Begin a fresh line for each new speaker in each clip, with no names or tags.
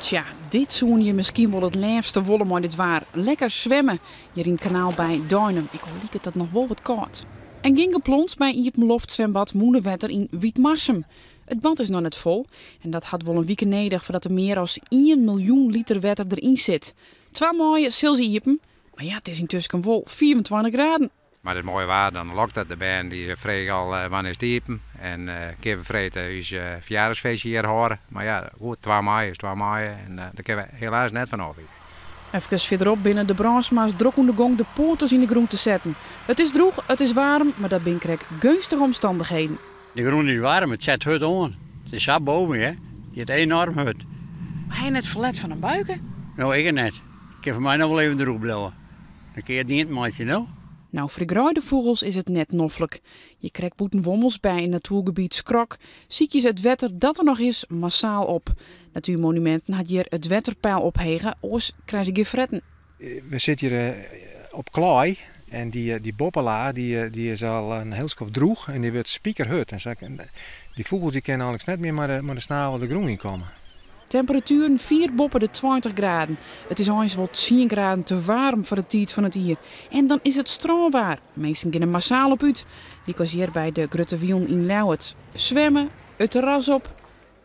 Tja, dit zoen je misschien wel het liefste wollen maar dit waar. Lekker zwemmen hier in het kanaal bij Duinen. Ik hoor het dat nog wel wat koud. En ging geplonst bij Iepenloft zwembad Moenewetter in Wietmarsum. Het bad is nog net vol en dat had wel een week nodig voordat er meer dan 1 miljoen liter water erin zit. 2 mooie Silzie Iepen, maar ja, het is intussen wel 24 graden.
Maar het mooie waar, dan lokt het de band die vreeg al wanneer is diepen. En keer vergeten is verjaardagsfeestje hier horen. Maar ja, goed, 2 mei is 2 mei en daar kunnen we helaas net van over.
Even verderop binnen de branchema's druk om de gong de poorters in de groen te zetten. Het is droog, het is warm, maar dat ben ik gunstige omstandigheden.
De groen is warm, het zet hut aan. Het is zo boven, hè. Die heeft enorm hut.
Maar hij net verlet van een buiken?
Nou, ik net. Ik heb voor mij nog wel even de roep blijven. Dan kun je het niet, maatje, nou.
Nou, voor de vogels is het net noffelijk. Je krijgt boetenwommels bij in natuurgebied Skrok. Ziekjes het wetter dat er nog is massaal op. Natuurmonumenten had hier het wetterpeil ophegen, oors krijg je geen fretten.
We zitten hier op klei en die boppela die is al een heel schof droeg en die wordt spiekerhut. En die vogels die kunnen eigenlijk net meer maar de snavel de groen in komen.
Temperaturen 4 boppen de 20 graden. Het is eens wat 10 graden te warm voor de tijd van het hier. En dan is het stroomwaar. Mensen gaan er massaal op uit. Die was hier bij de Gruttewiel in Lauwert. Zwemmen, het terras op.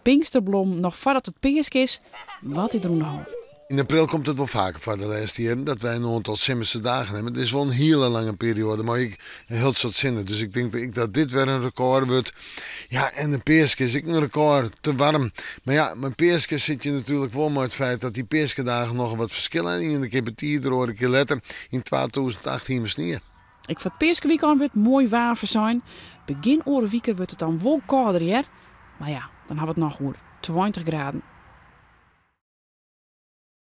Pinksterblom nog voordat het peersk is. Wat is er aan.
In april komt het wel vaker voor de laatste jaren dat wij een aantal Simmense dagen hebben. Het is wel een hele lange periode, maar ik heel soort zinnen. Dus ik denk dat dit weer een record wordt. Ja, en de peerske is ook een record, te warm. Maar ja, met peerske zit je natuurlijk wel met het feit dat die peerskedagen nog wat verschillen. En ik heb het hier een keer later in 2018 sneeuw.
Ik voor het peerske weekend wordt mooi waar zijn. Begin orenweekend wordt het dan wel kouder, hè? Maar ja, dan hebben we het nog goed. 20 graden.